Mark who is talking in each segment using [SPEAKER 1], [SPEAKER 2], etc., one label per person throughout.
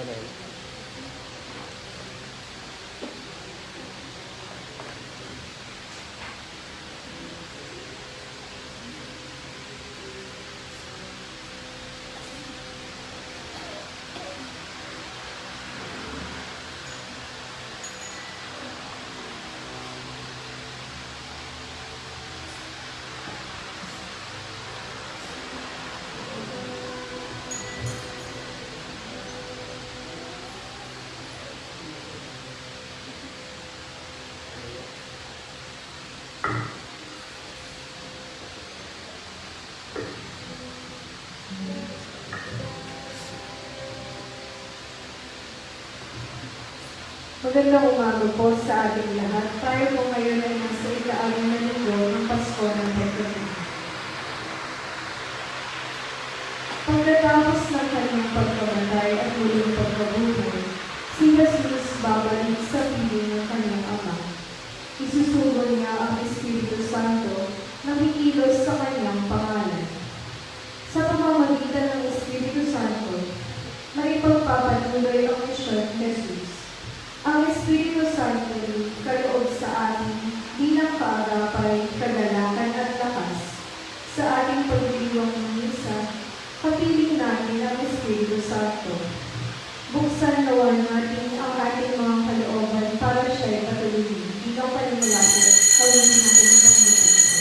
[SPEAKER 1] kasalanan.
[SPEAKER 2] Magandang umaga po sa ating lahat. Tayo po ngayon ay nasa ika-6 na linggo ng Pasko ng Pagkatin. Pagkatapos ng kanyang pagkamatay at muling pagkabuhay, si Jesus babalik sa piling ng kanyang Ama. Isusugo niya ang Espiritu Santo na kikilos sa kanyang pangalan. Sa pamamagitan ng Espiritu Santo, maipagpapatuloy ang misyon ni Jesus. Ang Espiritu Santo kaloob sa atin bilang kaagapay, kagalakan at lakas. Sa ating pagdiriwang ng misa, kapiling natin ang Espiritu Santo. Buksan nawa natin ang ating mga kalooban para siya'y patuloy bilang panimulati. Hawanin natin ang Panginoon.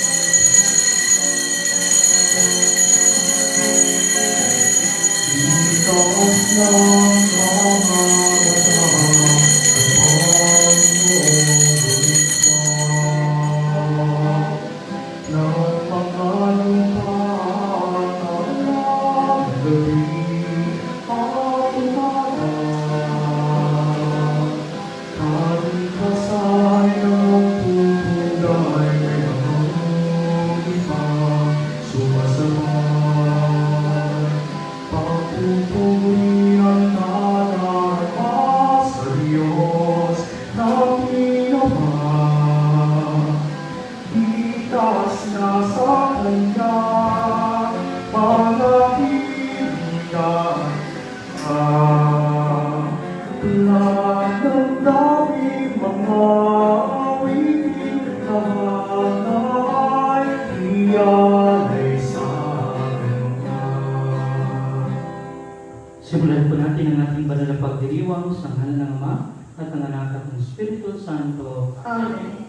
[SPEAKER 3] Simulan po natin ang ating banal na pagdiriwang sa ngalan ng Ama at ng Anak at ng Espiritu Santo.
[SPEAKER 2] Amen.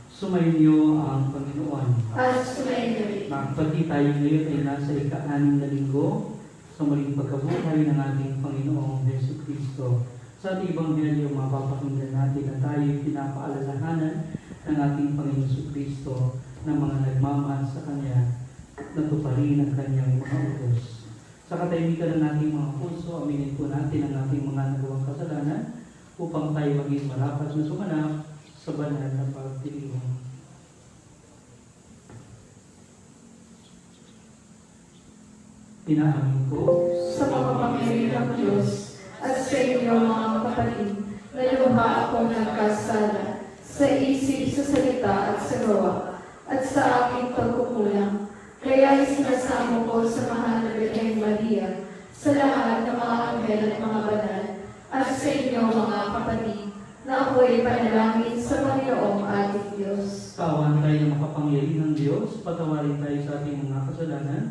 [SPEAKER 3] Sumainyo ang Panginoon.
[SPEAKER 2] At sumainyo.
[SPEAKER 3] Magpati tayo ngayon ay nasa ika-6 na linggo sa muling pagkabuhay ng ating Panginoong Hesus Kristo. Sa ating Ebanghelyo, mapapakinggan natin na tayo pinapaalalahanan ng ating Panginoong Hesus Kristo ng mga nagmamahal sa Kanya na tuparin ang Kanyang mga utos. Sa katahimikan ng ating mga puso, aminin po natin ang ating mga nagawang kasalanan upang tayo maging marapat na sumanap sa banal na pagdiriwang. Inaamin ko
[SPEAKER 2] Sa makapangyarihan ng Diyos at sa inyo mga kapatid, na lubha akong nagkasala sa isip, sa salita at sa gawa, at sa aking pagkukulang. Kaya isinasamo ko sa mahal na Birheng Maria, sa lahat ng mga anghel at mga banal, at sa inyo mga kapatid, na ako'y panalangin sa Panginoong ating Diyos.
[SPEAKER 3] Kaawaan tayo ng makapangyarihan ng Diyos, patawarin tayo sa ating mga kasalanan,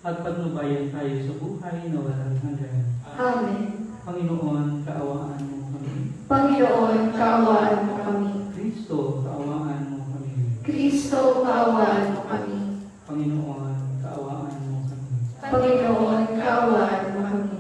[SPEAKER 3] at patnubayan tayo sa buhay na walang hanggan.
[SPEAKER 2] Amen.
[SPEAKER 3] Panginoon, kaawaan mo kami.
[SPEAKER 2] Panginoon, kaawaan mo kami.
[SPEAKER 3] Kristo, kaawaan mo kami.
[SPEAKER 2] Kristo, kaawaan mo kami.
[SPEAKER 3] Panginoon, kaawaan mo kami.
[SPEAKER 2] Panginoon, kaawaan mo kami.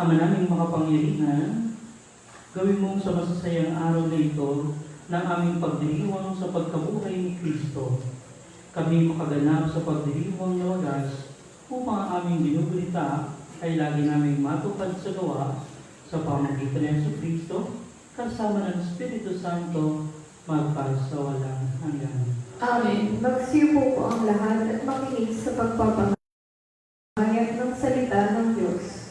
[SPEAKER 3] Ama naming makapangyarihan, gawin mong sa masasayang araw na ito ng aming pagdiriwang sa pagkabuhay ni Kristo. Kami makaganap sa pagdiriwang na wagas upang ang aming binubalita ay lagi naming matupad sa gawa sa pamamagitan ng Yesu Kristo kasama ng Espiritu Santo magpasawalang hanggan.
[SPEAKER 2] Amen. Magsiupo po ang lahat at makinig sa pagpapahayag ng salita ng Diyos.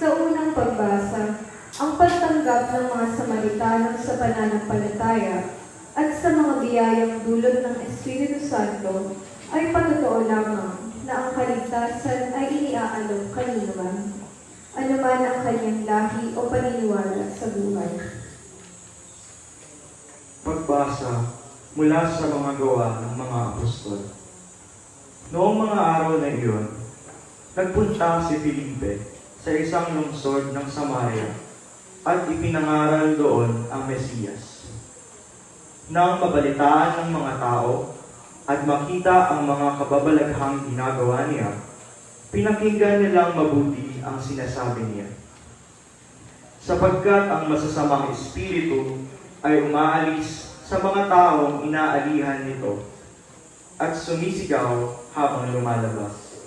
[SPEAKER 2] Sa unang pagbasa, ang pagtanggap ng mga Samaritano sa pananampalataya at sa mga biyayang dulot ng Espiritu Santo ay patotoo lamang na ang kaligtasan ay iniaalok kanino man, anuman ang kanyang lahi o paniniwala sa buhay.
[SPEAKER 1] Pagbasa mula sa mga gawa ng mga apostol. Noong mga araw na iyon, nagpunta si Felipe sa isang lungsod ng Samaria at ipinangaral doon ang Mesiyas. Nang mabalitaan ng mga tao at makita ang mga kababalaghang ginagawa niya, pinakinggan nilang mabuti ang sinasabi niya. Sapagkat ang masasamang espiritu ay umaalis sa mga taong inaalihan nito at sumisigaw habang lumalabas.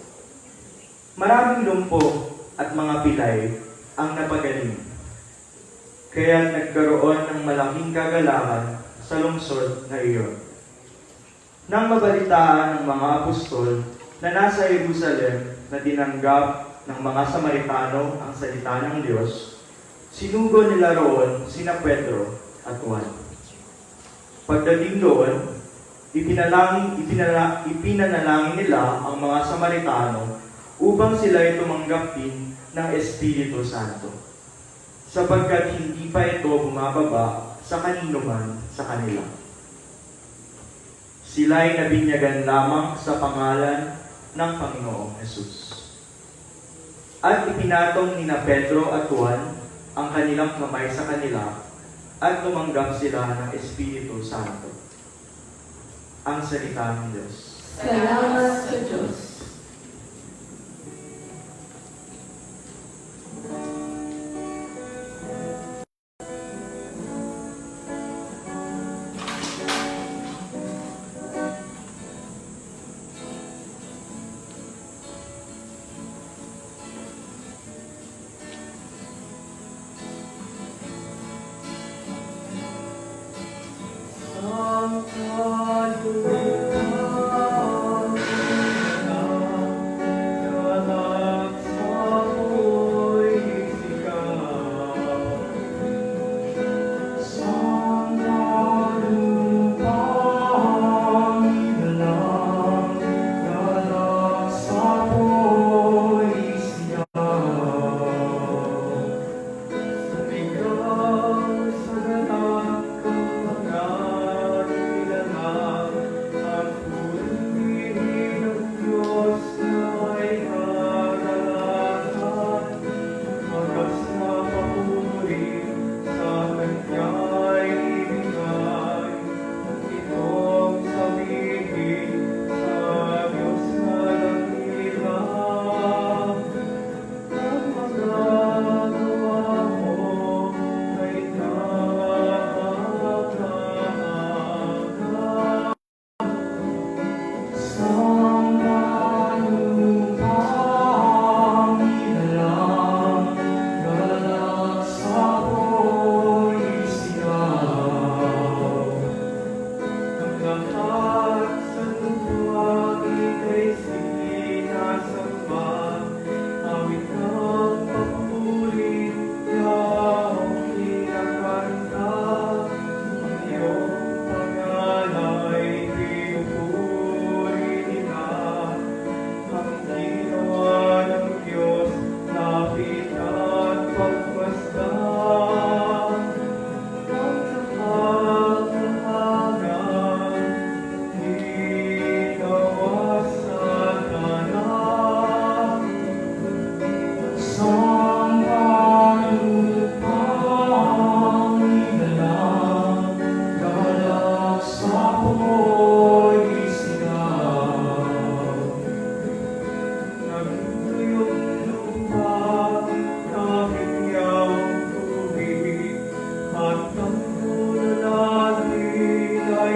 [SPEAKER 1] Maraming lumpo at mga pilay ang napagaling, kaya nagkaroon ng malaking kagalakan sa lungsod na iyon. Nang mabalitaan ng mga apostol na nasa Jerusalem na tinanggap ng mga Samaritano ang salita ng Diyos, sinugo nila roon sina Pedro at Juan. Pagdating doon, ipinanalangin nila ang mga Samaritano upang sila ay tumanggap din ng Espiritu Santo, sapagkat hindi pa ito bumababa sa kanino man sa kanila. Sila ay nabinyagan lamang sa pangalan ng Panginoong Hesus. At ipinatong nina Pedro at Juan ang kanilang kamay sa kanila at tumanggap sila ng Espiritu Santo. Ang salita ng Diyos.
[SPEAKER 2] Salamat sa Diyos.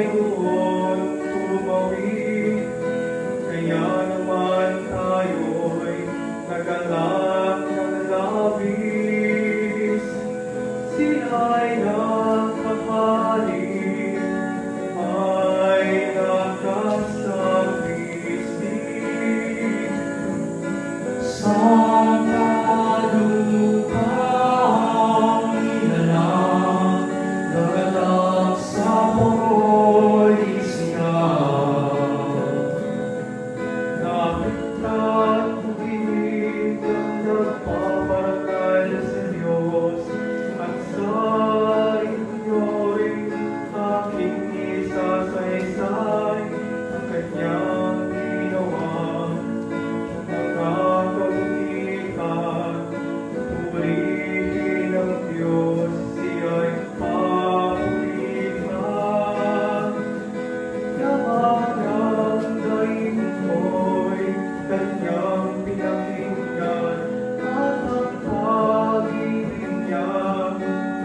[SPEAKER 1] doon tumawid. Kaya naman tayo'y nagalak ng labis. Sila'y nakakalit, ay nakasabis din. Sa kalupang inalang, nagalak sa polis na. Napigtat bukinig ang nagpaparangal sa Diyos, at sa inyo'y aking isasaysay ang kanyang ginawa. Mga kabutihan, purihin ang Diyos, siya'y papurihan. Laman ng daing mo'y kanyang pinakinggan, at ang pag-ibig niya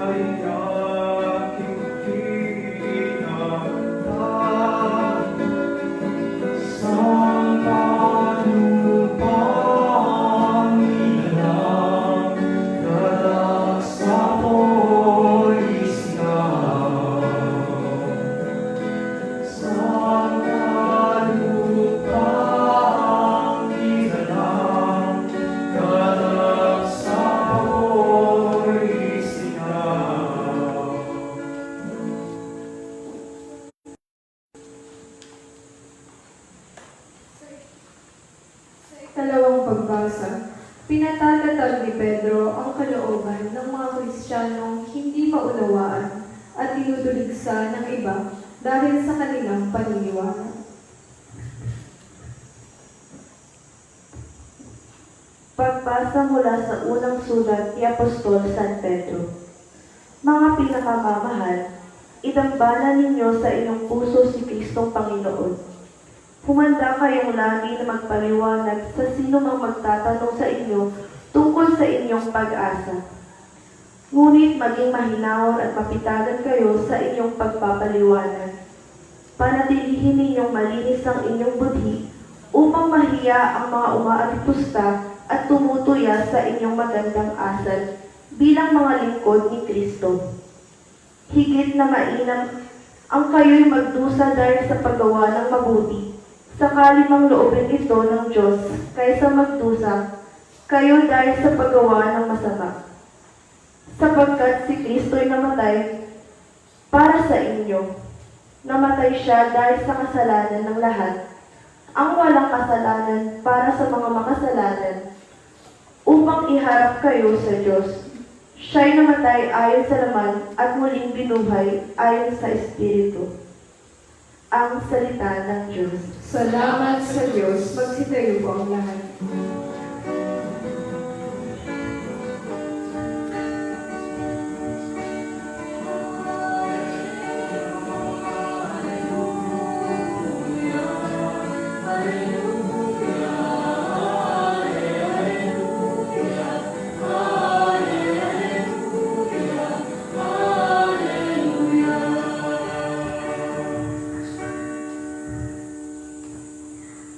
[SPEAKER 1] ay aking kinanglan. Sa kalupang inalang, galak sa polis na. Sa kalupang inalang, galak sa polis na.
[SPEAKER 2] Ikalawang pagbasa. Pinatatatag ni Pedro ang kalooban ng mga Kristiyanong hindi maunawaan at tinutuligsa ng iba dahil sa kanilang paniniwala.
[SPEAKER 4] Pagbasa mula sa unang sulat ni Apostol San Pedro. Mga pinakamamahal, idambana ninyo sa inyong puso si Kristong Panginoon. Humanda kayong lagi na magpaliwanag sa sino mang magtatanong sa inyo tungkol sa inyong pag-asa. Ngunit maging mahinahon at mapitagan kayo sa inyong pagpapaliwanag. Panatilihin ninyong malinis ang inyong budhi upang mahiya ang mga umaalipusta at tumutuya sa inyong magandang asal bilang mga lingkod ni Kristo. Higit na mainam ang kayo'y magdusa dahil sa paggawa ng mabuti, sakali mang loobin ito ng Diyos kaysa magdusa kayo dahil sa paggawa ng masama. Sapagkat si Kristo'y namatay para sa inyo. Namatay siya dahil sa kasalanan ng lahat, ang walang kasalanan para sa mga makasalanan, upang iharap kayo sa Diyos. Siya'y namatay ayon sa laman at muling binuhay ayon sa Espiritu. Ang salita ng Diyos.
[SPEAKER 2] Salamat sa Diyos. Magsitayo po ang lahat.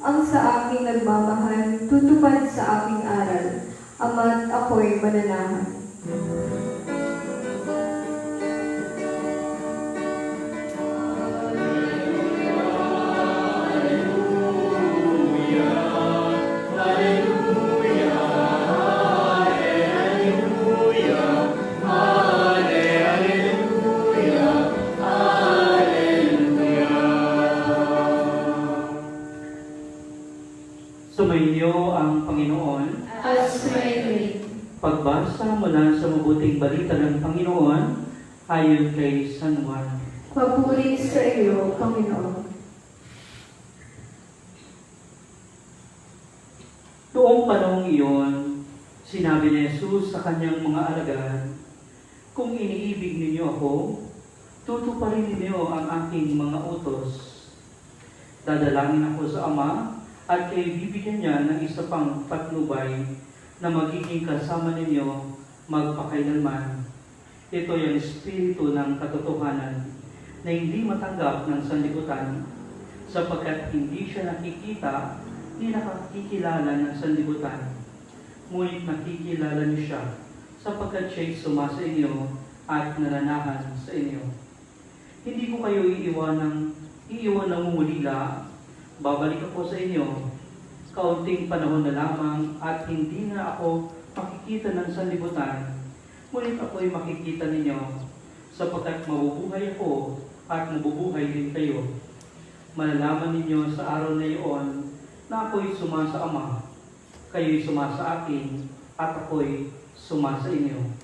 [SPEAKER 2] Ang sa aking nagmamahal, tutupad sa aking aral, ama't ako'y mananahan.
[SPEAKER 3] Sumainyo ang Panginoon.
[SPEAKER 2] At sumainyo.
[SPEAKER 3] Pagbasa mula sa mabuting balita ng Panginoon ayon kay San Juan.
[SPEAKER 2] Papuri sa iyo, Panginoon.
[SPEAKER 3] Noong panahong iyon, sinabi ni Jesus sa kanyang mga alagad, "Kung iniibig ninyo ako, tutuparin ninyo ang aking mga utos. Dadalangin ako sa Ama, at kayo bibigyan niya ng isa pang patnubay na magiging kasama ninyo magpakailanman. Ito yung Espiritu ng katotohanan na hindi matanggap ng sanlibutan sapagkat hindi siya nakikita ni nakakikilala ng sanlibutan. Ngunit nakikilala niyo siya sapagkat siya'y sumasa inyo at nananahan sa inyo. Hindi ko kayo iiwan ng umulila. Babalik ako sa inyo. Kaunting panahon na lamang at hindi na ako makikita ng sanlibutan. Ngunit ako'y makikita ninyo sapagkat mabubuhay ako at mabubuhay din kayo. Malalaman ninyo sa araw na iyon na ako'y sumasa Ama, kayo'y sumasa akin, at ako'y sumasa inyo.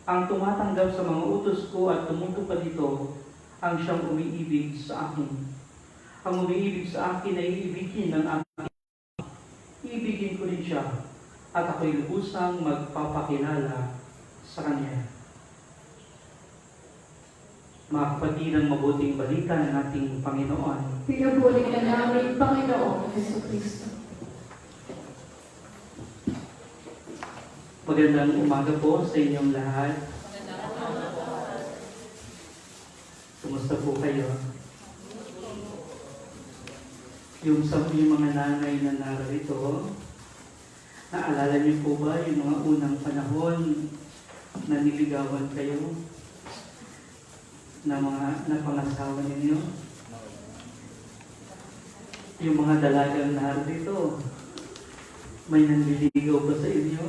[SPEAKER 3] Ang tumatanggap sa mga utos ko at tumutupad dito, ang siyang umiibig sa akin. Ang umiibig sa akin ay iibigin ng aking. Iibigin ko rin siya, at ako'y lubusang magpapakilala sa Kanya. Mga kapatid, ang mabuting balita ng ating Panginoon.
[SPEAKER 2] Pinupuri ka namin, Panginoong Jesucristo.
[SPEAKER 3] Magandang umaga po sa inyong lahat. Kumusta po kayo? Yung mga nanay na narito, naalala niyo po ba yung mga unang panahon na niligawan kayo na mga napangasawa ninyo? Yung mga dalagang narito, may nanliligaw ba sa inyo?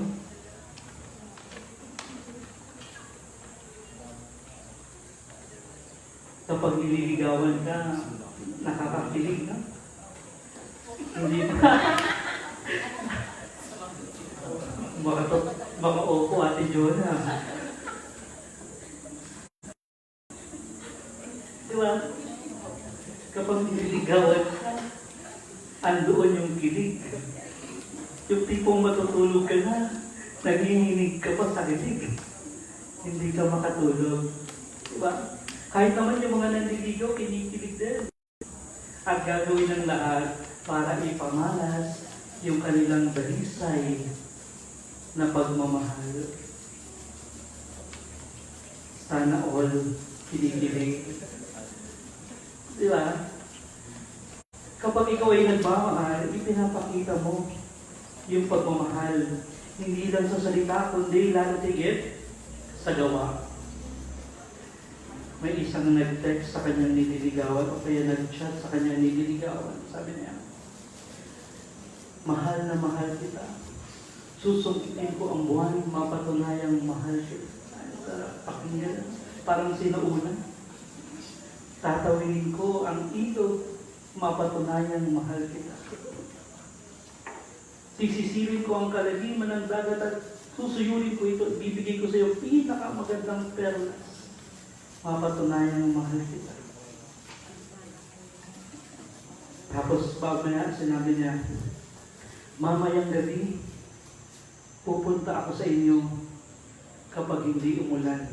[SPEAKER 3] Kapag nililigawan ka, nakakakilig, no? Hindi ba? Baka opo, Ate Jonah. Diba? Kapag nililigawan ka, andoon yung kilig. Yung tipong matutulog ka na, nanginginig ka pa sa kilig. Hindi ka makatulog. Diba? Kahit naman yung mga nanliligaw, kinikilig din. At gagawin ng lahat para ipamalas yung kanilang dalisay na pagmamahal. Sana all kinikilig. Di ba? Kapag ikaw ay nagmamahal, ipinapakita mo yung pagmamahal. Hindi lang sa salita, kundi lalo tigit sa gawa. May isang nag-text sa kanyang nililigawan o kaya nag-chat sa kanyang nililigawan. Sabi niya, mahal na mahal kita. Susungkitin ko ang buwan, mapatunayang mahal kita. Ay, sarap pakinggan. Parang sinauna. Tatawin ko ang ito, mapatunayang mahal kita. Sisisirin ko ang kalagiman ng dagat at susuyurin ko ito. Bibigay ko sa iyo pinakamagandang perlas. Mapatunayan ng mahal kita. Tapos mamaya sinabi niya, mamayang gabi, pupunta ako sa inyo kapag hindi umulan.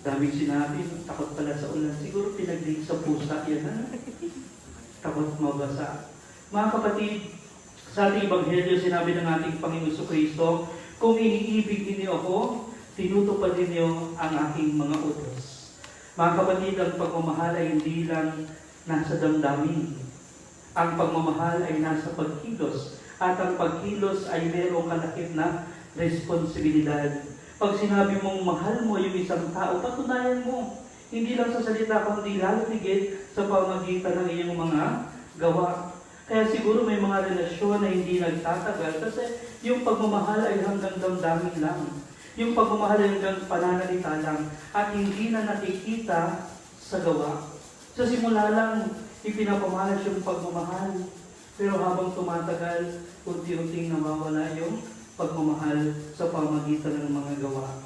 [SPEAKER 3] Daming sinabi, takot pala sa ulan. Siguro pinagdig sa pusa yan, ha? Takot mabasa. Mga kapatid, sa ating Ebanghelyo, sinabi ng ating Panginoon Jesucristo, kung iniibig ninyo ako, tinutupad ninyo ang aking mga utos. Mga kapatid, ang pagmamahal ay hindi lang nasa damdamin. Ang pagmamahal ay nasa pagkilos. At ang pagkilos ay mayroong kalakip na responsibilidad. Pag sinabi mong mahal mo yung isang tao, patunayan mo. Hindi lang sa salita, kundi lalo higit sa pamagitan ng iyong mga gawa. Kaya siguro may mga relasyon na hindi nagtatagal kasi yung pagmamahal ay hanggang damdamin lang. Yung pagmamahal ay hanggang pananalita lang at hindi na nakikita sa gawa. Sa simula lang, ipinapamalas yung pagmamahal. Pero habang tumatagal, unti-unting nawawala yung pagmamahal sa pamagitan ng mga gawa.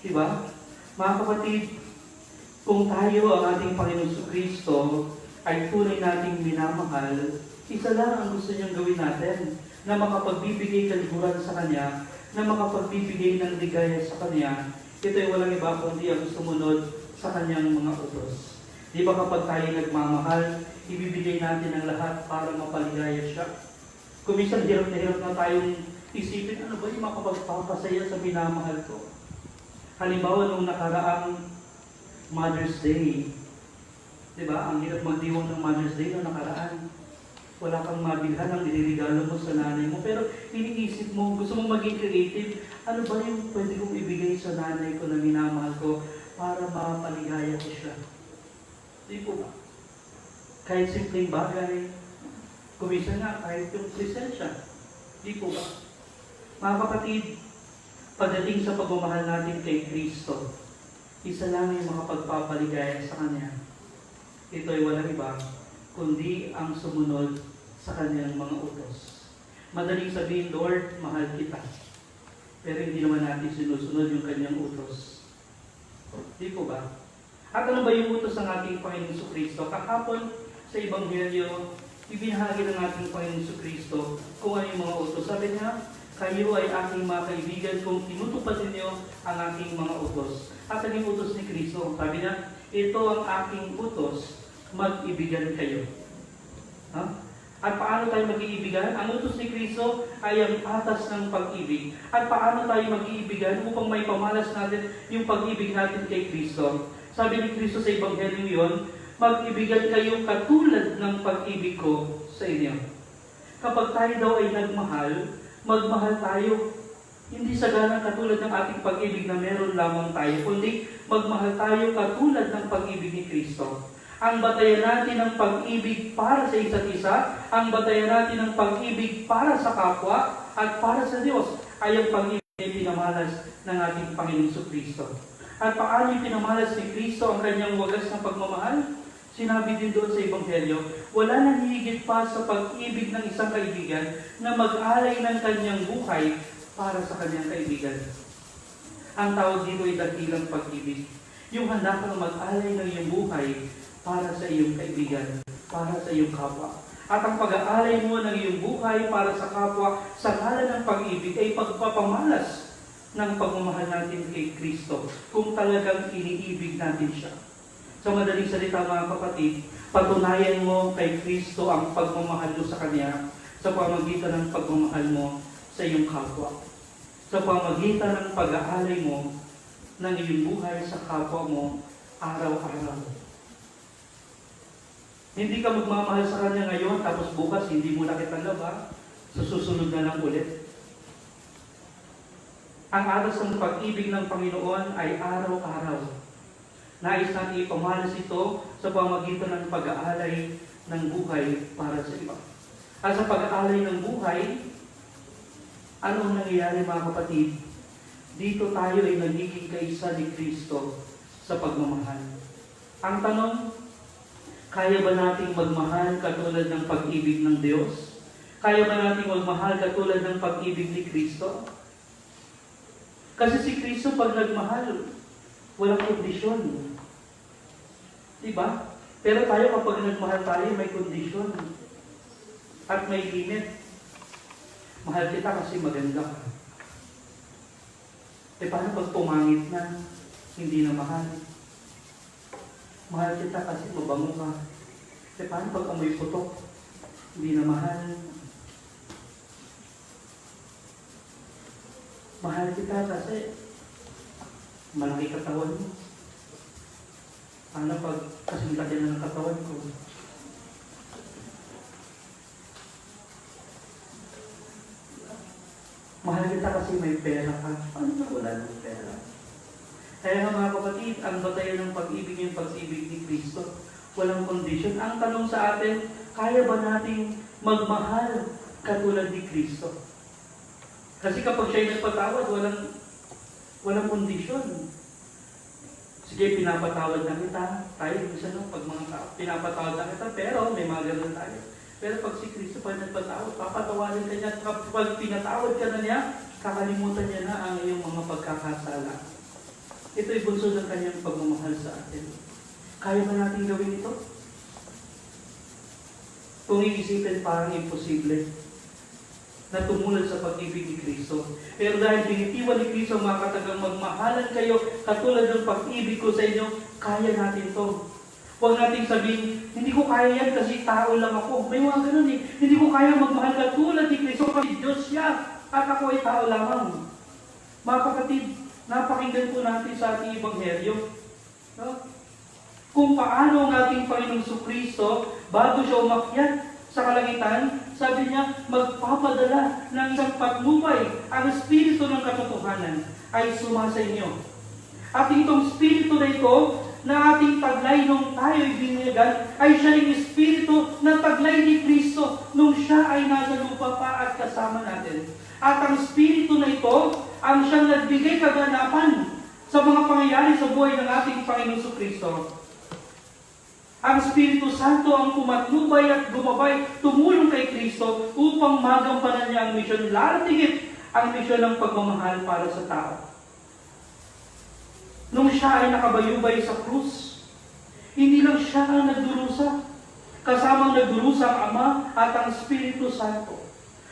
[SPEAKER 3] Diba? Mga kapatid, kung tayo ang ating Panginoon Jesucristo ay tunay nating minamahal, isa lang ang gusto niyang gawin natin, na makapagbibigay kaliguran sa Kanya, na makapagbibigay ng ligaya sa Kanya. Ito ay walang iba kundi ang sumunod sa Kanyang mga utos. Di ba kapag tayo nagmamahal, ibibigay natin ang lahat para mapaligaya siya? Kung minsan hirap na tayong isipin, ano ba yung makapagpapasaya sa minamahal ko? Halimbawa, nung nakaraang Mother's Day, di ba? Ang hirap magdiwang ng Mother's Day nung nakaraan. Wala kang mabilhan ang iniregalo mo sa nanay mo. Pero iniisip mo, gusto mo maging creative, ano ba yung pwede kong ibigay sa nanay ko na minamahal ko para mapaligaya ko siya? Di po ba? Kahit simpleng bagay, kumisa nga, kahit yung presensya. Di po ba? Mga kapatid, pagdating sa pagmamahal natin kay Kristo, isa lang yung mga pagpapaligaya sa Kanya. Ito ay walang iba, kundi ang sumunod sa Kanyang mga utos. Madaling sabihin, Lord, mahal kita. Pero hindi naman natin sinusunod yung Kanyang utos. Di po ba? At ano ba yung utos ng ating Panginoon Kristo? Kahapon sa Ebanghelyo, ibinahagi ng ating Panginoon Kristo kung ano yung mga utos. Sabi niya, kayo ay aking mga kaibigan kung tinutupad ninyo ang aking mga utos. At ang utos ni Kristo, sabi niya, ito ang aking utos, mag-ibigan kayo. Ha? At paano tayo mag-iibigan? Ang utos ni Kristo ay ang atas ng pag-ibig. At paano tayo mag-iibigan upang may pamalas natin yung pag-ibig natin kay Kristo? Sabi ni Kristo sa Ebanghelyo yon, mag-ibigan kayo katulad ng pag-ibig ko sa inyo. Kapag tayo daw ay nagmahal, magmahal tayo. Hindi sagalang katulad ng ating pag-ibig na meron lamang tayo, kundi magmahal tayo katulad ng pag-ibig ni Kristo. Ang batayan natin ng pag-ibig para sa isa't isa, ang batayan natin ng pag-ibig para sa kapwa at para sa Diyos ay ang pag-ibig na pinamalas ng ating Panginoon Kristo. At paano pinamalas ni Kristo ang kanyang wagas na pagmamahal? Sinabi din doon sa Ebanghelyo, wala nang higit pa sa pag-ibig ng isang kaibigan na mag-alay ng kanyang buhay para sa kanyang kaibigan. Ang tawag dito ay dakilang pag-ibig. Yung handa kang mag-alay ng iyong buhay para sa iyong kaibigan, para sa iyong kapwa. At ang pag-aalay mo ng iyong buhay para sa kapwa sa ngalan ng pag-ibig ay pagpapamalas ng pagmamahal natin kay Kristo kung talagang iniibig natin siya. Sa madaling salita mga kapatid, patunayan mo kay Kristo ang pagmamahal mo sa Kanya sa pamagitan ng pagmamahal mo sa iyong kapwa. Sa pamagitan ng pag-aalay mo ng iyong buhay sa kapwa mo araw-araw. Hindi ka magmamahal sa Kanya ngayon, tapos bukas hindi mo na kita love, sa susunod na lang ulit. Ang aras ng pag-ibig ng Panginoon ay araw-araw. Nais natin ipamalas ito sa pamagitan ng pag-aalay ng buhay para sa iba. At sa pag-aalay ng buhay, ano ang nangyayari mga kapatid? Dito tayo ay nagiging kaisa ni Kristo sa pagmamahal. Ang tanong, kaya ba nating magmahal katulad ng pag-ibig ng Diyos? Kaya ba nating magmahal katulad ng pag-ibig ni Kristo? Kasi si Kristo pag nagmahal, walang kondisyon. Diba? Pero tayo kapag nagmahal tayo, may kondisyon. At may limit. Mahal kita kasi maganda ka. Paano pag pumangit na, hindi na mahal? Mahal kita kasi mabango ka. Paano pag amoy putok? Hindi na mahal. Mahal kita kasi malaki katawan mo. Paano pag kasing laki na ng katawan ko? Mahal kita kasi may pera ka. Paano na wala ng pera? Kaya nga mga kapatid, ang batayan ng pag-ibig yung pag-ibig ni Kristo. Walang kondisyon. Ang tanong sa atin, kaya ba nating magmahal katulad ni Kristo? Kasi kapag siya'y nagpatawad, walang kondisyon. Sige, pinapatawad na kita. Tayo, minsan pag mga tao, pinapatawad na kita, pero may mga ganun tayo. Pero pag si Kristo pa nagpatawad, papatawarin ka niya. Kapag pinatawad ka na niya, kakalimutan niya na ang iyong mga pagkakasala. Ito'y bunso ng kanyang pagmamahal sa atin. Kaya ba natin gawin ito? Kung iisipin, parang imposible na tumulad sa pag-ibig ni Kristo. Pero dahil binitiwan ni Kristo mga katagang magmahalan kayo katulad ng pag-ibig ko sa inyo, kaya natin to. Huwag nating sabihin, hindi ko kaya yan kasi tao lang ako. May mga ganun eh. Hindi ko kaya magmahal katulad ni Kristo kasi Diyos siya at ako ay tao lamang. Mga kapatid, Napakinggan po natin sa ating Ebanghelyo. No? Kung paano ang ating Panginoong Jesucristo, bago siya umakyat sa kalangitan, sabi niya, magpapadala ng isang patnubay. Ang Espiritu ng katotohanan ay sumasa inyo. At itong Espiritu na ito, na ating taglay nung tayo'y binigan, ay siya yung Espiritu na taglay ni Kristo nung siya ay nasa lupa pa at kasama natin. At ang Espiritu na ito, ang siyang nagbigay kaganapan sa mga pangyayari sa buhay ng ating Panginoon Jesucristo. Ang Espiritu Santo ang pumatnubay at gumabay, tumulong kay Kristo upang magampanan niya ang misyon, lalo tigit ang misyon ng pagmamahal para sa tao. Nung siya ay nakabayubay sa krus, hindi lang siya ang nagdurusa, kasamang nagdurusa ang Ama at ang Espiritu Santo.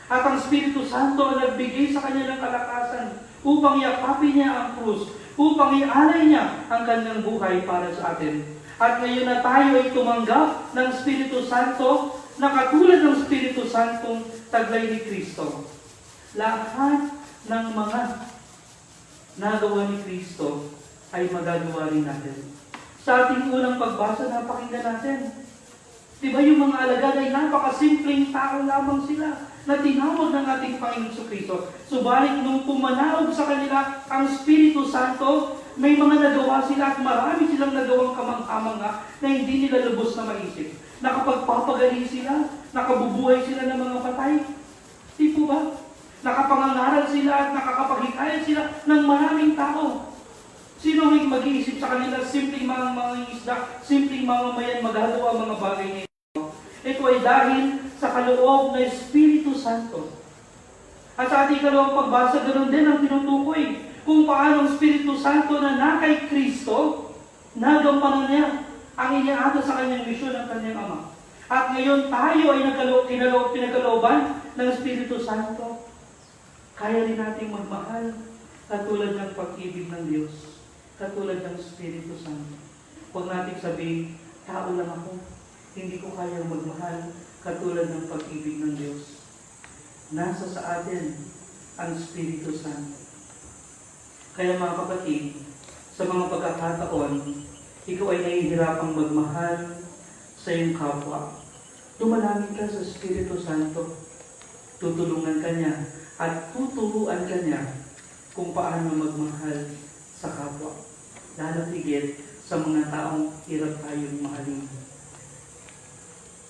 [SPEAKER 3] At ang Espiritu Santo ang nagbigay sa kanya ng kalakasan upang yakapin niya ang krus, upang ialay niya ang kanyang buhay para sa atin. At ngayon na tayo ay tumanggap ng Espiritu Santo, na katulad ng Espiritu Santong taglay ni Kristo. Lahat ng mga nagawa ni Kristo ay magagawa rin natin. Sa ating unang pagbasa, napakinggan natin. Diba yung mga alagad ay napakasimpleng tao lamang sila na tinawag ng ating Panginoon Jesucristo. Subalit nung pumanawag sa kanila ang Espiritu Santo, may mga nagawa sila at marami silang nagawang kamangha-mangha na hindi nila lubos na maisip. Nakapagpapagaling sila, nakabubuhay sila ng mga patay. Di po ba? Nakapangangaral sila at nakakapaghilayat sila ng maraming tao. Sino ang mag-iisip sa kanila? Simpleng mga isda, simpleng mamamayan magagawa mga bagay na ito. Ito ay dahil sa kaloob ng Espiritu Santo. At sa ating kaloob pagbasa, ganoon din ang tinutukoy kung paano ang Espiritu Santo na nakay Kristo, nagampanan niya ang iniato sa kanyang misyon ng kanyang Ama. At ngayon tayo ay pinagkalooban ng Espiritu Santo. Kaya rin nating magmahal katulad ng pag-ibig ng Diyos. Katulad ng Espiritu Santo. Huwag natin sabihin, tao lang ako, hindi ko kaya magmahal katulad ng pag-ibig ng Diyos. Nasa sa atin ang Espiritu Santo. Kaya mga kapatid, sa mga pagkakataon, ikaw ay nahihirapang magmahal sa iyong kapwa. Tumalangin ka sa Espiritu Santo. Tutulungan ka niya at tuturuan ka niya kung paano magmahal sa kapwa. Lalo tigit sa mga taong hirap tayong mahalin.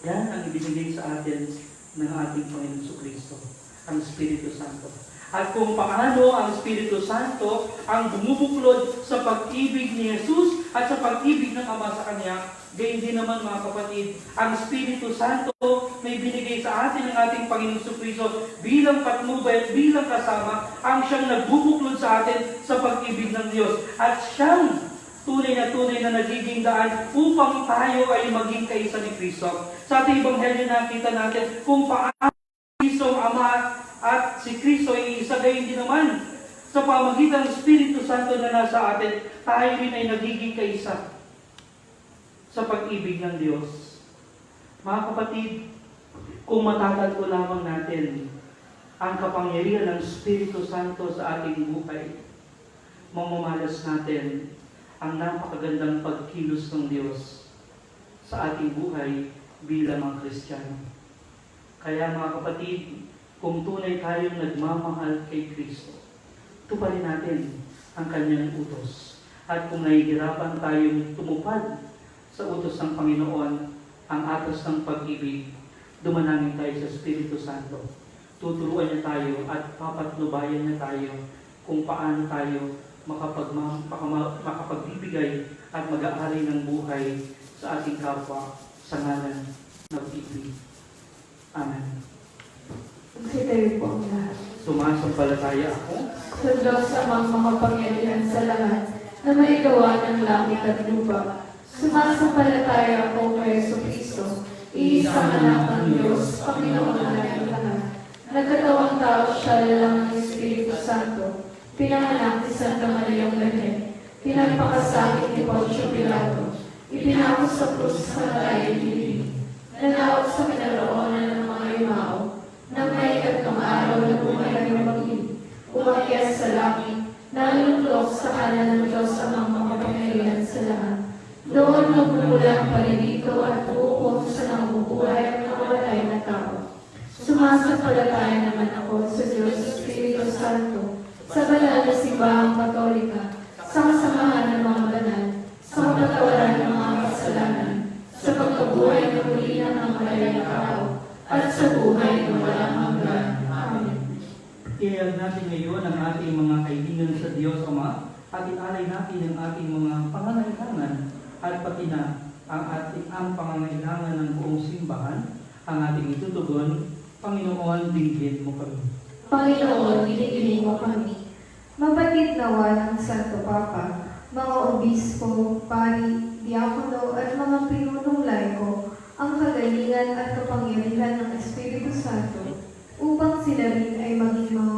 [SPEAKER 3] Yan ang ibinigay sa atin ng ating Panginoon Jesucristo, ang Espiritu Santo. At kung paano ang Espiritu Santo ang bumubuklod sa pag-ibig ni Jesus at sa pag-ibig ng Ama sa Kanya, gayon din naman mga kapatid, ang Espiritu Santo may binigay sa atin ng ating Panginoon Jesucristo bilang patnubay at bilang kasama, ang siyang nagbubuklod sa atin sa pag-ibig ng Diyos. At siyang tunay na nagiging daan upang tayo ay maging kaisa ni Kristo. Sa ating Ebanghelyo nakita natin kung paano Kristo ang Ama at si Kristo ay isa, gayon din naman sa pamagitan ng Espiritu Santo na nasa atin, tayo rin ay nagiging kaisa sa pag-ibig ng Diyos. Mga kapatid, kung matatagpo lamang natin ang kapangyarihan ng Espiritu Santo sa ating buhay, mamamalas natin ang napakagandang pagkilos ng Diyos sa ating buhay bilang mga Kristiyano. Kaya mga kapatid, kung tunay tayong nagmamahal kay Kristo, tuparin natin ang kanyang utos. At kung nahihirapan tayong tumupad sa utos ng Panginoon, ang atos ng pag-ibig, dumanangin tayo sa Espiritu Santo. Tuturuan niya tayo at papatnubayan niya tayo kung paano tayo makapagbibigay at mag-aari ng buhay sa ating kapwa sa ngalan ng pag-ibig. Amen.
[SPEAKER 2] Magsitayo po ang lahat.
[SPEAKER 3] Sumasampalataya ako
[SPEAKER 2] Sa Diyos amang makapangyarihan sa lahat na maigawa ng langit at lupa. Sumasampalataya ako kay Jesucristo, iisang anak ng Diyos, Panginoon natin lahat. Nagkatawang tao siya lang ng Espiritu Santo, pinanganak ni Santa Maria Magdalena, pinagpakasakit ni Poncio Pilato, ipinako sa krus sa tayo dilim, nanawag sa kinaroonan ng mga yumao, nang may 3 araw na bumalik ng pag-ibig, umakyat sa langit, nalulok sa kanan ng Diyos ang mga makapangyarihan sa lahat. Doon magmumula ang paririto at uukong sa nabubuhay at nawalatay na tao. Sumasampalataya naman ako sa Diyos Espiritu Santo, sa banal na simbahang Katolika, sa kasamahan ng mga banal, sa kapatawaran ng mga kasalanan, sa pagkabuhay ng muli ng namatay na tao, at sa buhay na walang hanggan. Amen.
[SPEAKER 3] Iyag natin ngayon ang ating mga kaibigan sa Diyos Ama at ialay natin ang ating mga pangangailangan at pati na ang pangangailangan ng buong simbahan, ang ating itutugon. Panginoon, dinggin mo kami.
[SPEAKER 2] Panginoon, dinigin mo kami.
[SPEAKER 5] Mapatid nawa ng Santo Papa, mga obispo, pari, diakono at mga pinunong laiko ang kagalingan at kapangyarihan ng Espiritu Santo upang sila rin ay maging mga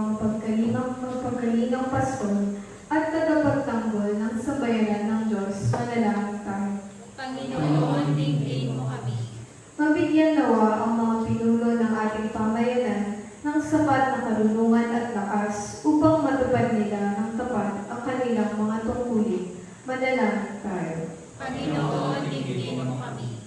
[SPEAKER 5] mapagkalingang pastor at tagapagtanggol ng sambayanan ng Diyos. Manalangin tayo.
[SPEAKER 2] Panginoon, dinigin mo kami.
[SPEAKER 5] Mabigyan nawa ang mga pinuno ng ating pamayanan ng sapat na karunungan at lakas upang matupad nila ng tapat ang kanilang mga tungkulin. Manalangin tayo.
[SPEAKER 2] Panginoon, dinigin mo kami.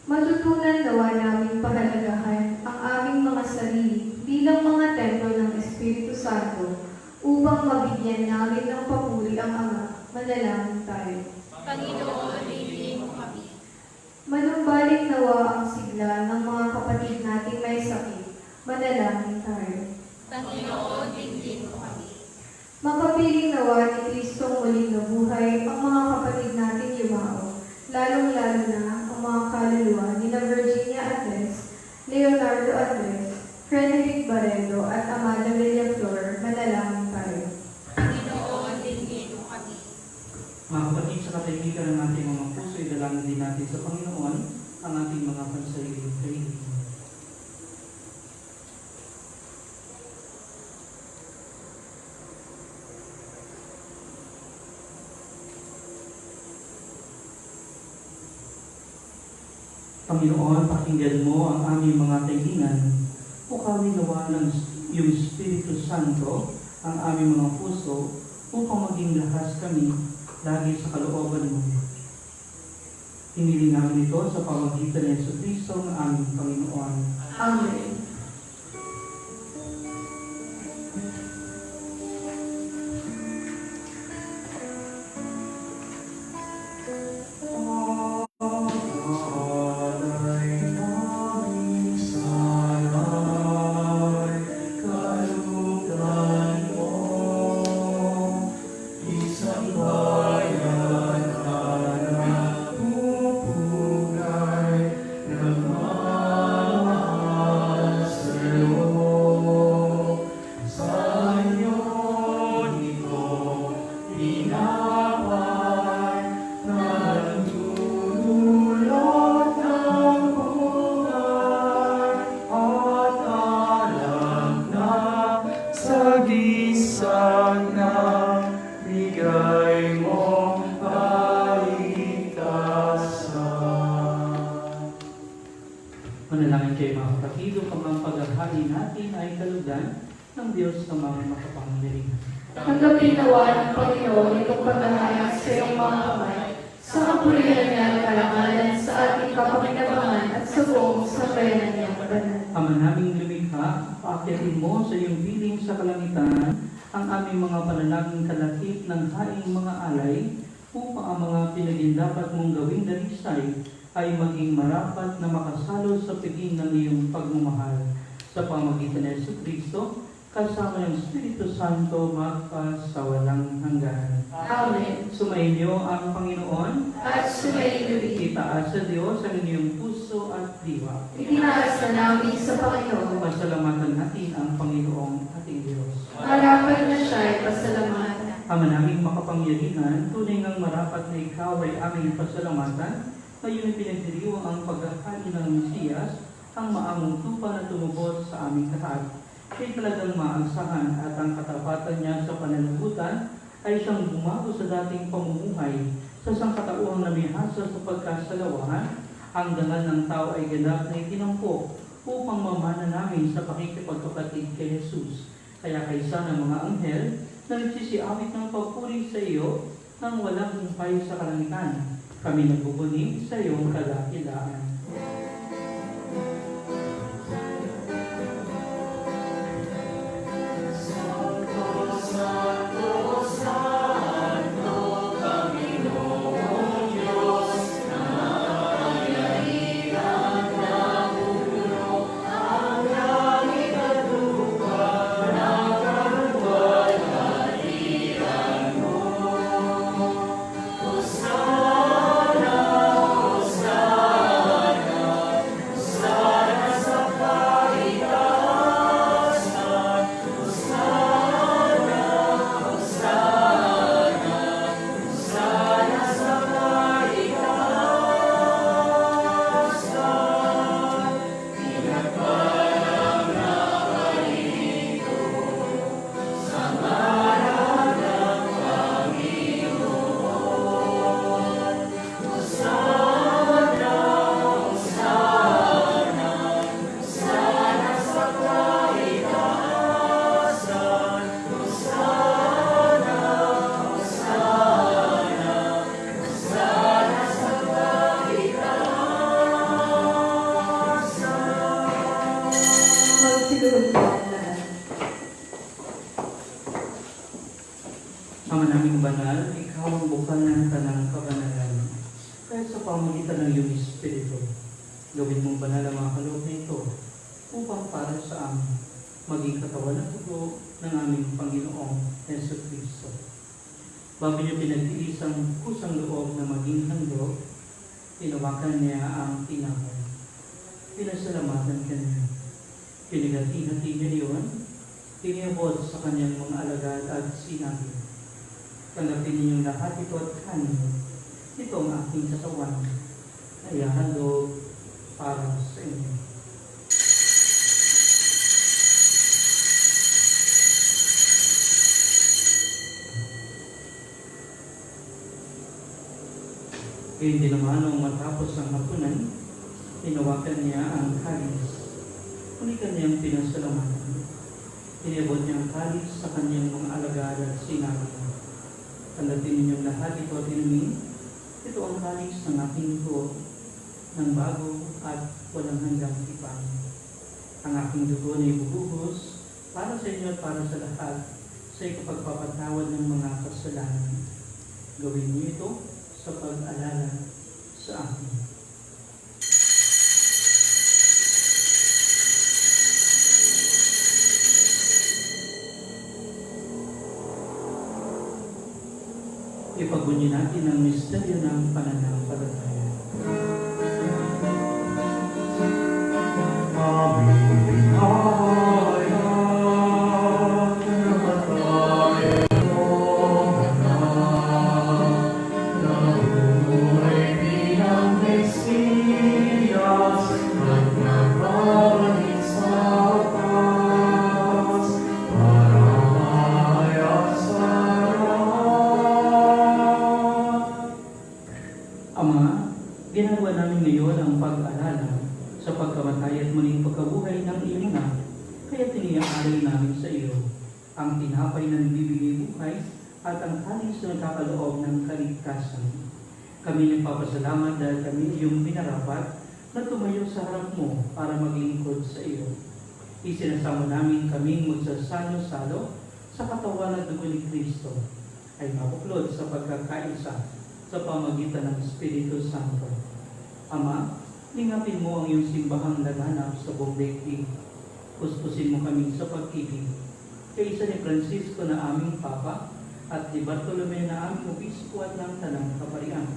[SPEAKER 5] Matutunan nawa namin pahalagahan ang aming mga sarili bilang mga templo ng Espiritu Santo upang mabigyan namin ng papuri ang Ama. Manalangin tayo.
[SPEAKER 2] Panginoon, dinigin mo kami.
[SPEAKER 5] Manumbalik nawa ang sigla ng mga kapatid nating may sakit. Manalangin tayo.
[SPEAKER 2] Panginoon, dinigin mo kami.
[SPEAKER 5] Mapapiling nawa ni Kristong muling nabuhay ang mga kapatid nating yumao, lalong-lalo na ang mga kaluluwa ni Virginia Andres, Leonardo Andres, Frederick Barredo at Amanda Villaflor. Manalangin tayo.
[SPEAKER 2] Panginoon, dinigin mo kami.
[SPEAKER 3] Mga kapatid, sa katahimikan ng ating mga puso, idalangin din natin sa Panginoon ang ating mga pansariling kailangan. Panginoon, pakinggan mo ang aming mga kailangan. Pukawin nawa ng iyong Espiritu Santo ang aming mga puso upang maging lakas kami lagi sa kalooban mo. Hiniling namin ito sa pamamagitan ni Jesucristo ng aming Panginoon.
[SPEAKER 5] Amen.
[SPEAKER 3] Manalangin kayo mga kapatid, upang ang paghahari natin ay kalugan ng Diyos na mga makapangyarihan.
[SPEAKER 2] Tanggapin nawa ng Panginoon itong paghahari sa iyong mga kamay, sa kapurihan niya at karangalan sa ating kapakinabangan at sa buong sambayanan niyang banal.
[SPEAKER 3] Ama naming lumikha, paakyatin mo sa iyong piling sa kalangitan ang aming mga panalangin kalakip ng haing mga alay upang ang mga pinagindapat mong gawing dalisay ay maging marapat na makasalo sa piging ng iyong pagmamahal sa pamagitan ni Jesucristo kasama ng Espiritu Santo magpasawalang hanggan.
[SPEAKER 2] Amen.
[SPEAKER 3] Sumainyo ang Panginoon,
[SPEAKER 2] At sumainyo rin.
[SPEAKER 3] itaas sa Diyos ang inyong puso at diwa.
[SPEAKER 2] Itinaas na namin sa Panginoon.
[SPEAKER 3] Pasalamatan natin ang Panginoong ating Diyos.
[SPEAKER 2] Marapat na siya ay pasalamatan.
[SPEAKER 3] Ama naming makapangyarihan, tunay ngang marapat na ikaw ay aming pasalamatan, ngayon ay pinagdiriwang ang paghahari ng Mesiyas, ang maamong tupa na tumubos sa aming lahat. Kaya talagang maangsahan at ang katapatan niya sa pananagutan ay siyang bumago sa dating pamumuhay sa sangkatauhang namihasa sa pagkasalawahan. Ang dangal ng tao ay ganap na itinampok upang mamana namin sa pakikipagkapatid kay Jesus. Kaya kaysa ng mga anghel, na nagsisiawit ng papuri sa iyo nang walang humpay sa kalangitan. Kami nagbubuni sa iyong kadakilaan.
[SPEAKER 2] Magsiluhod po ang lahat.
[SPEAKER 3] Ama naming banal, ikaw ang bukal ng tanang kabanalan. Kaya sa pamagitan ng iyong Espiritu, gawin mong banal ang mga kaloob na ito upang para sa amin maging katawan at dugo ng aming Panginoong Jesucristo. Bago niyo pinagtiis ang kusang loob na maging handog, tinawakan niya ang tinapay. Pinasalamatan kanya. Pinagati-hati niya iyon, tiniyabot sa kanyang mga alagad at sinabi, tanggapin ninyong lahat ito at kanin. Ito ang aking katawan na ihahandog para sa inyo. Ngayon din naman nung matapos ang hapunan, tinawakan niya ang kalis. Muli kanyang pinasalamatan. Inibot niya ang kalis sa kanyang mga alagad at sinabi, tanggapin ninyong lahat ito at inumin. Ito ang kalis ng aking dugo ng bago at walang hanggang tipan. Ang aking dugo na ibubuhos para sa inyo at para sa lahat sa ikapagpapatawad ng mga kasalanan. Gawin niyo ito sa pag-alala sa akin. Ipagunyi natin ang misteryo ng pananampalataya. Ama, ginagawa namin ngayon ang pag-alala sa pagkamatay at muling pagkabuhay ng iyong anak, kaya tiniaalay namin sa iyo ang tinapay na nagbibigay buhay at ang kalis na nagkakaloob ng kaligtasan. Kami nagpapasalamat dahil kami iyong minarapat na tumayo sa harap mo para maglingkod sa iyo. Isinasama namin kaming magsasalo-salo sa katawan at dugo ni Kristo ay mabuklod sa pagkakaisa sa pamagitan ng Espiritu Santo. Ama, lingapin mo ang iyong simbahang laganap sa buong daigdig. Puspusin mo kami sa pag-ibig. Kaisa ni Francisco na aming Papa at ni Bartolome na aming Obispo at ng Tanang Kaparian.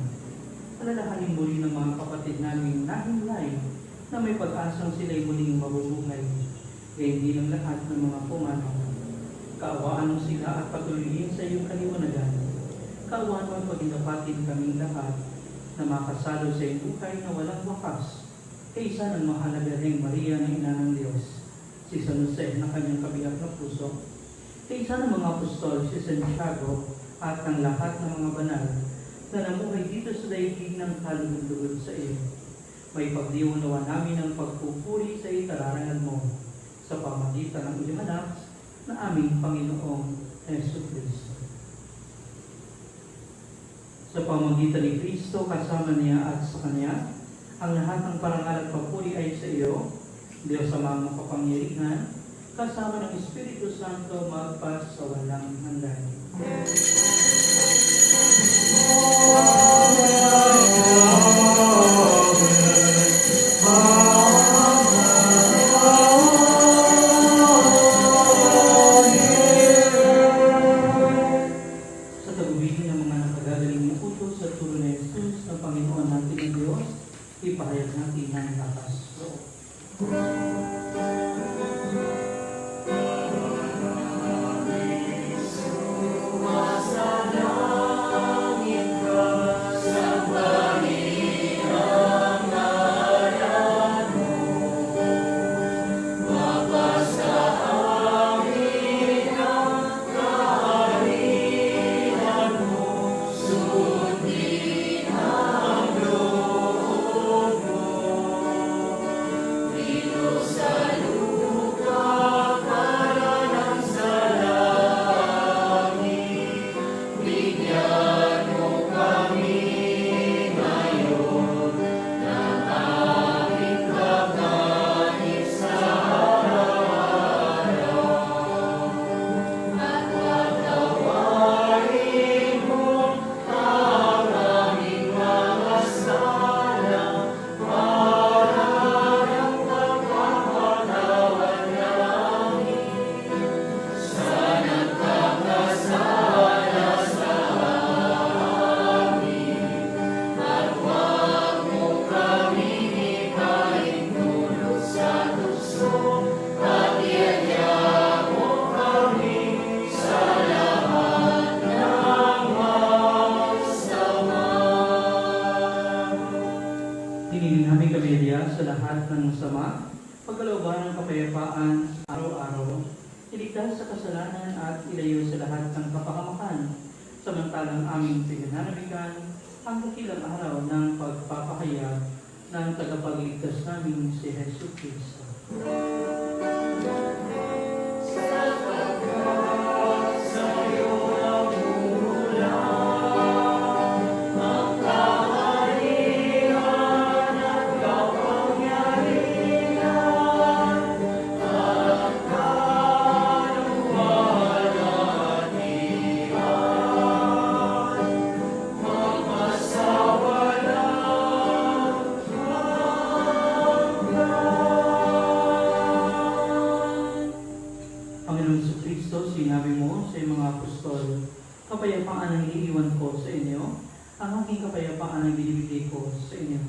[SPEAKER 3] Alalahanin muli ng mga kapatid namin nahimlay na may pag-asang sila'y muling mabubuhay. Kaya hindi ng lahat ng mga pumanaw. Kaawaan mo sila at patuloyin sa iyong kaliwanagan. Kaawaan mo at paginapatin kaming lahat na makasalo sa iyong buhay na walang wakas. Kaisa ng mahalaga ring Maria na Ina ng Diyos, si San Jose na kanyang kabiyak na puso, kaisa ng mga apostol, si Santiago at ang lahat ng mga banal na namuhay dito sa daigdig ng kalulugod sa iyo. May pagdiwanawa namin ang pagpupuri sa itararangan mo sa pamagitan ng iyong anak na aming Panginoong Yesu Kristo. Sa pamamagitan ni Kristo, kasama niya at sa Kanya, ang lahat ng parangal at papuri ay sa iyo, Diyos Amang makapangyarihan, kasama ng Espiritu Santo magpas sa walang hanggan. Sa tagubilin ng mga nakagagaling na utos sa turo na Jesus ng Panginoon natin ang Diyos, ipahayag natin ang lakas loob. Hinihinami kami diya sa lahat ng masama, pagkalooban ng kapayapaan araw-araw, iligtas sa kasalanan at ilayo sa lahat ng kapahamakan, samantalang aming pinananabigan ang dakilang araw ng pagpapahayag ng tagapagligtas namin si Yesu Kristo. Panginoon sa Kristo, sinabi mo sa iyong mga apostol, kapayapaan ang iniiwan ko sa inyo, ang aking kapayapaan ang binibigay ko sa inyo.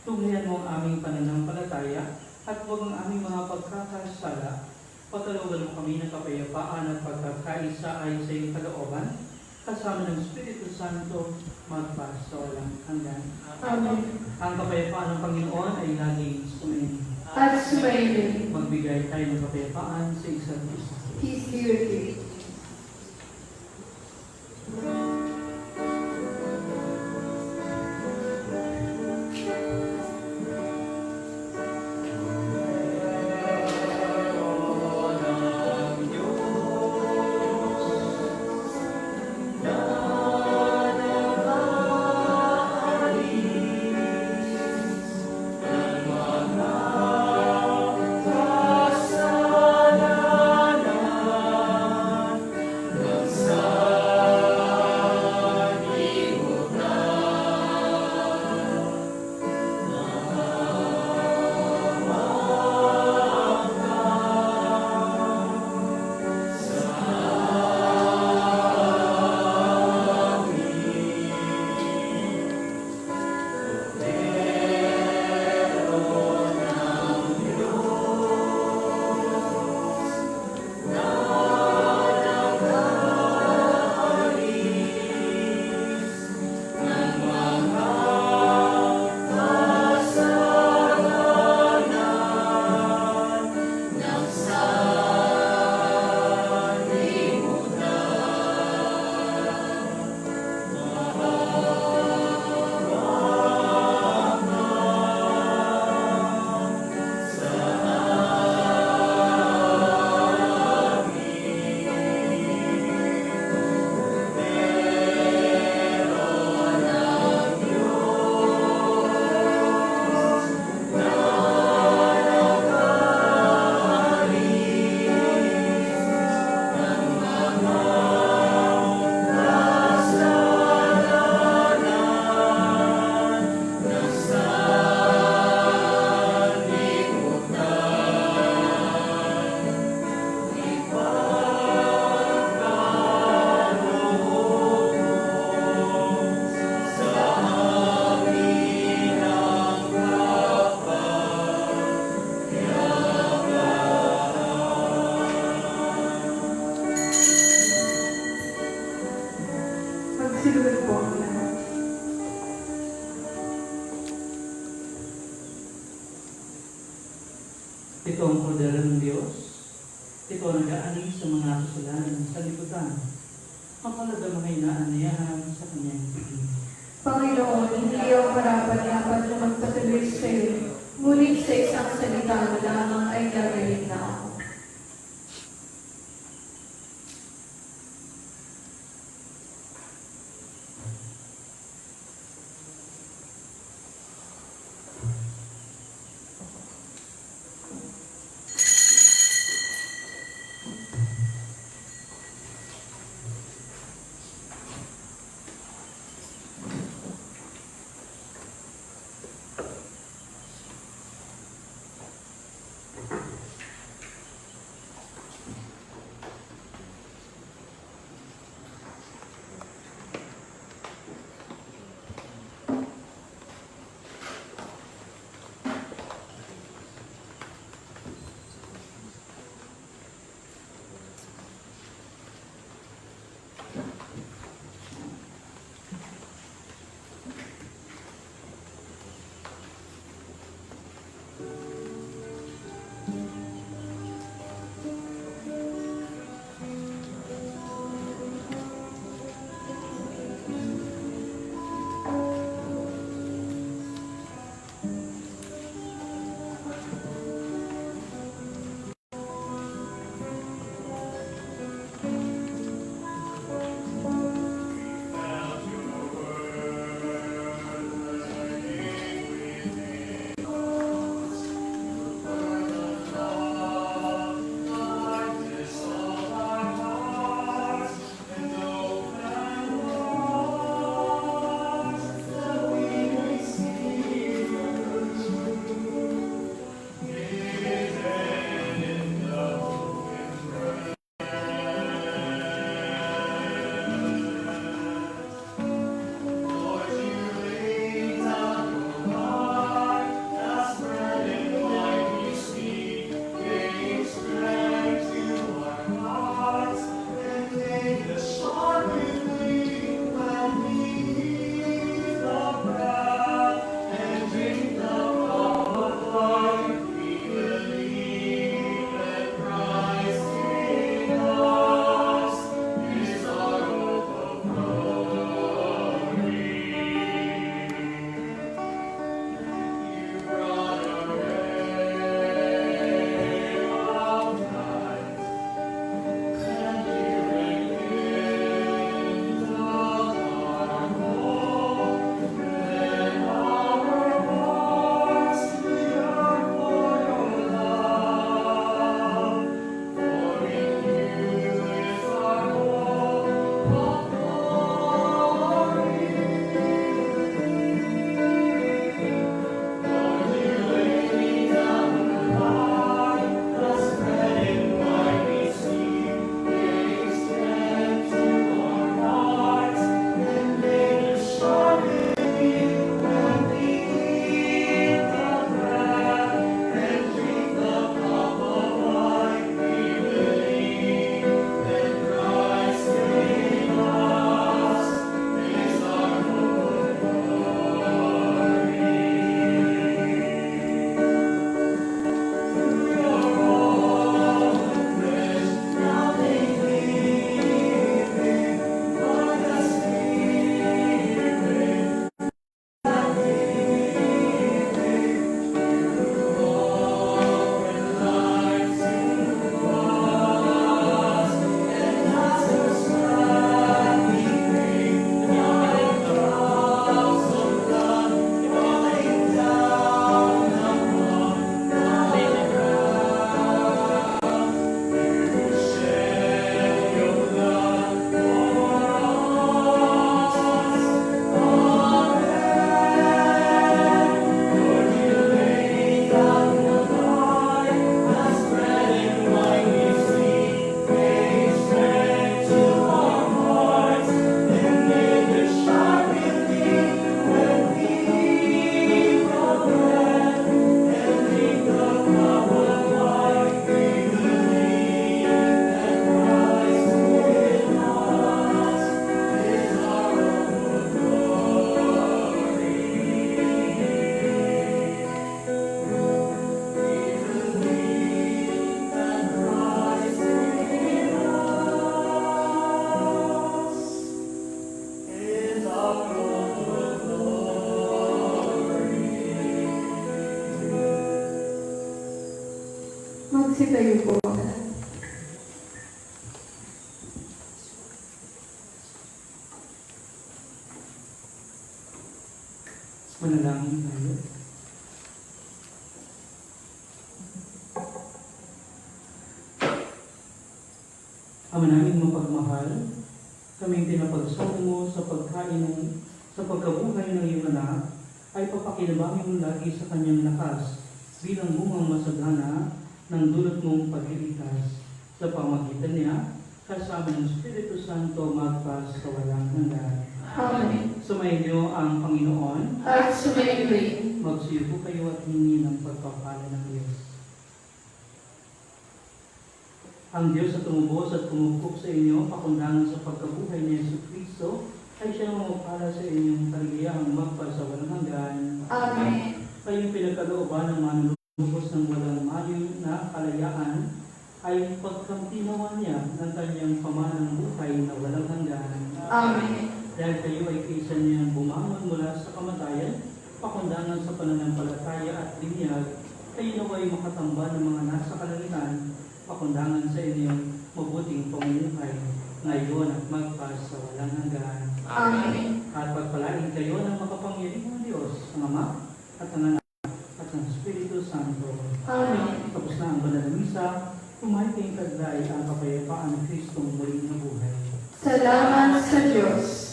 [SPEAKER 3] Tunghayan mo ang aming pananampalataya at huwag ang aming mga pagkakasala. Patalogan mo kami ng kapayapaan at pagkakaisa ay sa iyong kalooban, kasama ng Espiritu Santo magpas sa walang hanggan.
[SPEAKER 2] Amen.
[SPEAKER 3] Ang kapayapaan ng Panginoon ay laging sumainyo.
[SPEAKER 2] At sumayin.
[SPEAKER 3] Magbigay tayo ng kapayapaan sa isa't isa.
[SPEAKER 2] Peace be with you.
[SPEAKER 3] Ito ang kordero ng Diyos. Ito ang nag-aani sa mga kasalanan sa liputan. Mapalad ang mga inaaniyahan sa kanyang tingin.
[SPEAKER 2] Panginoon, hindi ako marapat-dapat na magpatuloy sa iyo, ngunit sa isang salita mo lamang ay gagaling na ako. Magsitayo po.
[SPEAKER 3] Manalangin tayo. Ama namin mapagmahal, kaming tinapagsawa mo sa pagkabuhay ng iyong anak, ay papakinabangin mo lagi sa kanyang lakas bilang bungang masagana ng dulot mong pagliligtas sa pamagitan niya kasama ng Espiritu Santo magpas sa walang hanggan.
[SPEAKER 2] Amen.
[SPEAKER 3] Sumayin niyo ang Panginoon.
[SPEAKER 2] At sumayin rin.
[SPEAKER 3] Magsuyo po kayo at hingi ng pagpapala ng Diyos. Ang Diyos at tumubos at tumupok sa inyo, pakundangan sa pagkabuhay ni Jesucristo, ay siya mamapala sa inyong kaligayahang magpas sa walang hanggan.
[SPEAKER 2] Amen.
[SPEAKER 3] Kayong pinagkalooban ng manlulubos ng walang maliw na kalayaan, ay pagkamtinawan niya ng kanyang pamanang buhay na walang hanggan.
[SPEAKER 2] Amen.
[SPEAKER 3] Dahil kayo ay kaisa niyang bumangon mula sa kamatayan, pakundangan sa pananampalataya at linyag, kayo naway makatamba ng mga nasa kalangitan, pakundangan sa inyong mabuting pamumuhay, ngayon at magpas sa walang hanggan.
[SPEAKER 2] Amen.
[SPEAKER 3] At pagpalain kayo ng makapangyarihang Diyos, ang Ama at ang Anak at ang Espiritu Santo.
[SPEAKER 2] Amen.
[SPEAKER 3] Tapos na ang banal na misa, kumain kayong taglay ang kapayapaan ng Kristong muling nabuhay.
[SPEAKER 2] Salamat sa Diyos.